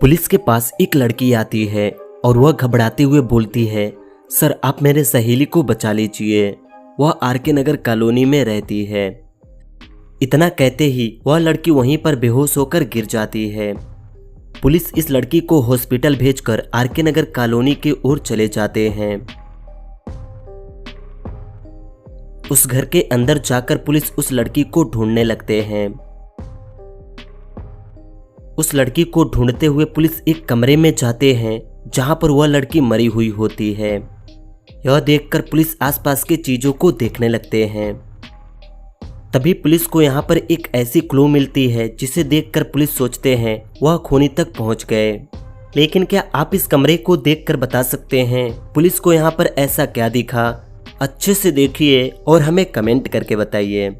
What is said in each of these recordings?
Police के पास एक लड़की आती है और वह घबराते हुए बोलती है, सर आप मेरे सहेली को बचा लीजिए, वह आरके नगर कॉलोनी में रहती है। इतना कहते ही वह लड़की वहीं पर बेहोश होकर गिर जाती है। पुलिस इस लड़की को हॉस्पिटल भेजकर आरके नगर कॉलोनी की ओर चले जाते हैं। उस घर के अंदर जाकर पुलिस उस लड़की को ढूंढने लगते हैं। उस लड़की को ढूंढते हुए पुलिस एक कमरे में जाते हैं जहां पर वह लड़की मरी हुई होती है। यह देखकर पुलिस आसपास की चीजों को देखने लगते हैं। तभी पुलिस को यहाँ पर एक ऐसी क्लू मिलती है जिसे देखकर पुलिस सोचते हैं वह खूनी तक पहुँच गए। लेकिन क्या आप इस कमरे को देखकर बता सकते हैं पुलिस को यहाँ पर ऐसा क्या दिखा? अच्छे से देखिए और हमें कमेंट करके बताइए।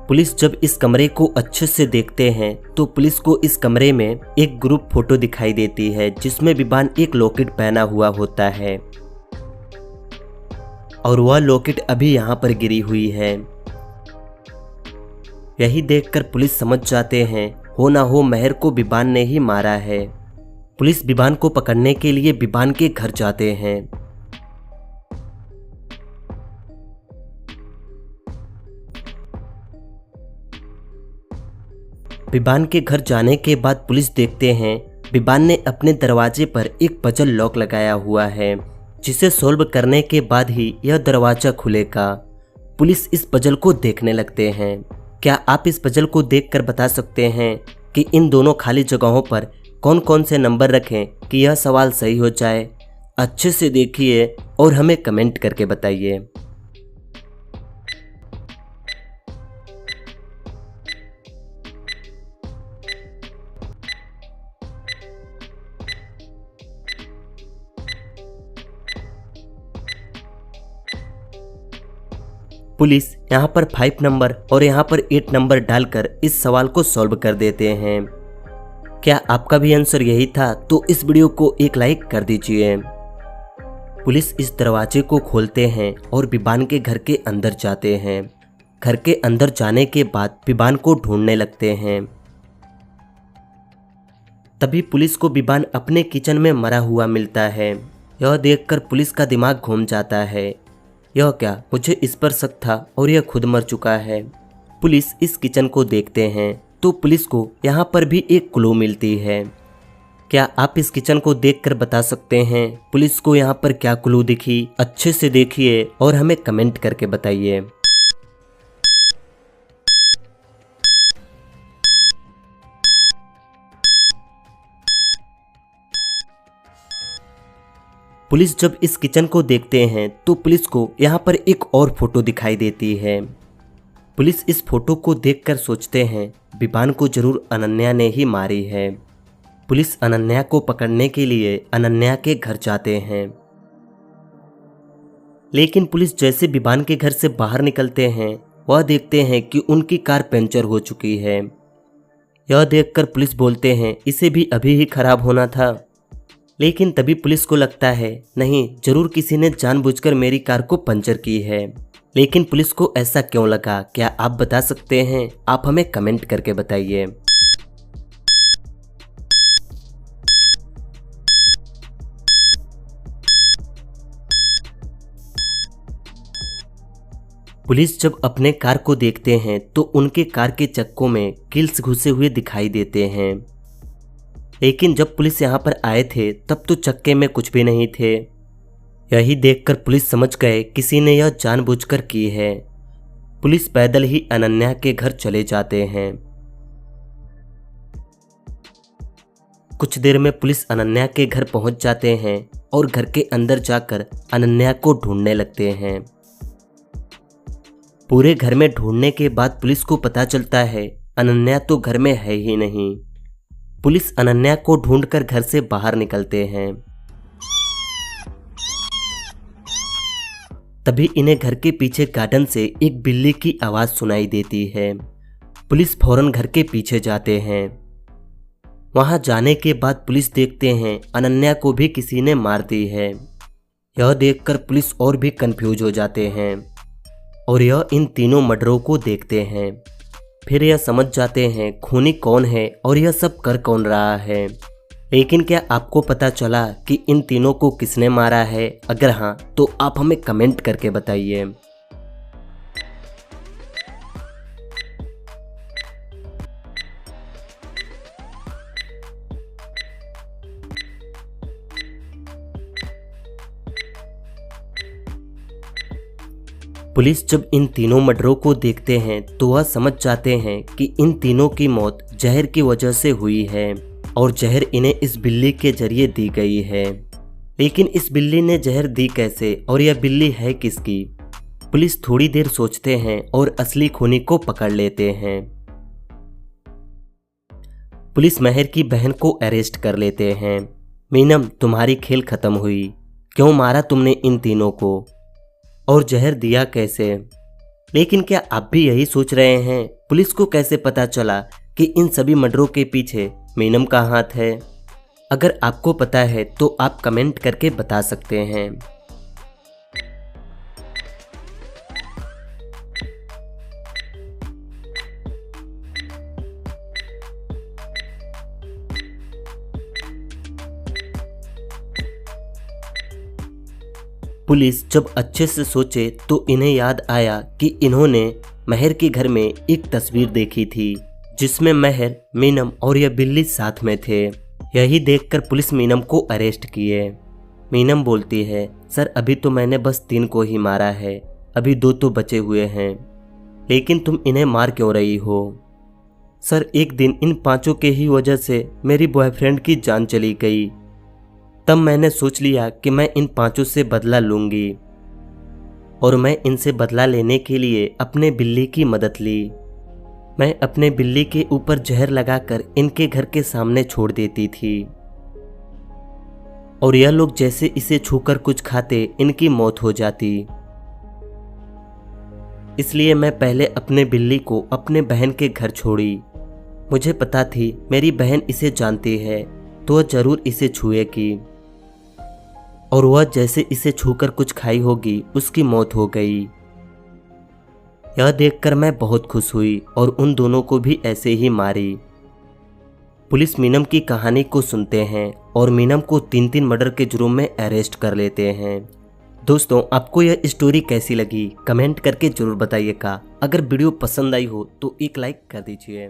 पुलिस जब इस कमरे को अच्छे से देखते हैं तो पुलिस को इस कमरे में एक ग्रुप फोटो दिखाई देती है जिसमें विबान एक लॉकेट पहना हुआ होता है और वह लॉकेट अभी यहाँ पर गिरी हुई है। यही देखकर पुलिस समझ जाते हैं हो ना हो मेहर को विबान ने ही मारा है। पुलिस विबान को पकड़ने के लिए विबान के घर जाते हैं। विबान के घर जाने के बाद पुलिस देखते हैं विबान ने अपने दरवाजे पर एक पजल लॉक लगाया हुआ है जिसे सॉल्व करने के बाद ही यह दरवाजा खुलेगा। पुलिस इस पजल को देखने लगते हैं। क्या आप इस पजल को देखकर बता सकते हैं कि इन दोनों खाली जगहों पर कौन कौन से नंबर रखें कि यह सवाल सही हो जाए? अच्छे से देखिए और हमें कमेंट करके बताइए। पुलिस यहाँ पर 5 नंबर और यहाँ पर 8 नंबर डालकर इस सवाल को सॉल्व कर देते हैं। क्या आपका भी आंसर यही था? तो इस वीडियो को एक लाइक कर दीजिए। पुलिस इस दरवाजे को खोलते हैं और विबान के घर के अंदर जाते हैं। घर के अंदर जाने के बाद विबान को ढूंढने लगते हैं। तभी पुलिस को विबान अपने किचन में मरा हुआ मिलता है। यह देखकर पुलिस का दिमाग घूम जाता है। यह क्या, मुझे इस पर शक था और यह खुद मर चुका है। पुलिस इस किचन को देखते हैं तो पुलिस को यहाँ पर भी एक क्लू मिलती है। क्या आप इस किचन को देखकर बता सकते हैं पुलिस को यहाँ पर क्या क्लू दिखी? अच्छे से देखिए और हमें कमेंट करके बताइए। पुलिस जब इस किचन को देखते हैं तो पुलिस को यहाँ पर एक और फोटो दिखाई देती है। पुलिस इस फोटो को देखकर सोचते हैं विबान को जरूर अनन्या ने ही मारी है। पुलिस अनन्या को पकड़ने के लिए अनन्या के घर जाते हैं। लेकिन पुलिस जैसे विबान के घर से बाहर निकलते हैं वह देखते हैं कि उनकी कार पंचर हो चुकी है। यह देखकर पुलिस बोलते हैं इसे भी अभी ही खराब होना था। लेकिन तभी पुलिस को लगता है नहीं, जरूर किसी ने जानबूझकर मेरी कार को पंचर की है। लेकिन पुलिस को ऐसा क्यों लगा? क्या आप बता सकते हैं? आप हमें कमेंट करके बताइए। पुलिस जब अपने कार को देखते हैं तो उनके कार के चक्कों में कील्स घुसे हुए दिखाई देते हैं। लेकिन जब पुलिस यहाँ पर आए थे तब तो चक्के में कुछ भी नहीं थे। यही देखकर पुलिस समझ गए किसी ने यह जानबूझकर की है। पुलिस पैदल ही अनन्या के घर चले जाते हैं। कुछ देर में पुलिस अनन्या के घर पहुंच जाते हैं और घर के अंदर जाकर अनन्या को ढूंढने लगते हैं। पूरे घर में ढूंढने के बाद पुलिस को पता चलता है अनन्या तो घर में है ही नहीं। पुलिस अनन्या को ढूंढकर घर से बाहर निकलते हैं। तभी इन्हें घर के पीछे गार्डन से एक बिल्ली की आवाज सुनाई देती है। पुलिस फौरन घर के पीछे जाते हैं। वहां जाने के बाद पुलिस देखते हैं अनन्या को भी किसी ने मार दी है। यह देखकर पुलिस और भी कंफ्यूज हो जाते हैं और यह इन तीनों मर्डरों को देखते हैं। फिर यह समझ जाते हैं खूनी कौन है और यह सब कर कौन रहा है। लेकिन क्या आपको पता चला कि इन तीनों को किसने मारा है? अगर हाँ तो आप हमें कमेंट करके बताइए। पुलिस जब इन तीनों मर्डरों को देखते हैं तो वह समझ जाते हैं कि इन तीनों की मौत जहर की वजह से हुई है और जहर इन्हें इस बिल्ली के जरिए दी गई है। लेकिन इस बिल्ली ने जहर दी कैसे और यह बिल्ली है किसकी? पुलिस थोड़ी देर सोचते हैं और असली खूनी को पकड़ लेते हैं। पुलिस महर की बहन को अरेस्ट कर लेते हैं। मीनम, तुम्हारी खेल खत्म हुई। क्यों मारा तुमने इन तीनों को और जहर दिया कैसे? लेकिन क्या आप भी यही सोच रहे हैं? पुलिस को कैसे पता चला कि इन सभी मर्डरों के पीछे मीनम का हाथ है? अगर आपको पता है तो आप कमेंट करके बता सकते हैं। पुलिस जब अच्छे से सोचे तो इन्हें याद आया कि इन्होंने महर के घर में एक तस्वीर देखी थी जिसमें महर, मीनम और यह बिल्ली साथ में थे। यही देखकर पुलिस मीनम को अरेस्ट किए। मीनम बोलती है, सर अभी तो मैंने बस 3 को ही मारा है, अभी 2 तो बचे हुए हैं। लेकिन तुम इन्हें मार क्यों रही हो? सर एक दिन इन 5 के ही वजह से मेरी बॉयफ्रेंड की जान चली गई। तब मैंने सोच लिया कि मैं इन 5 से बदला लूंगी और मैं इनसे बदला लेने के लिए अपने बिल्ली की मदद ली। मैं अपने बिल्ली के ऊपर जहर लगाकर इनके घर के सामने छोड़ देती थी और यह लोग जैसे इसे छूकर कुछ खाते इनकी मौत हो जाती। इसलिए मैं पहले अपने बिल्ली को अपने बहन के घर छोड़ी। मुझे पता थी मेरी बहन इसे जानती है तो वह जरूर इसे छुएगी और वह जैसे इसे छूकर कुछ खाई होगी उसकी मौत हो गई। यह देखकर मैं बहुत खुश हुई और उन दोनों को भी ऐसे ही मारी। पुलिस मीनम की कहानी को सुनते हैं और मीनम को 3 मर्डर के जुर्म में अरेस्ट कर लेते हैं। दोस्तों आपको यह स्टोरी कैसी लगी कमेंट करके जरूर बताइएगा। अगर वीडियो पसंद आई हो तो एक लाइक कर दीजिए।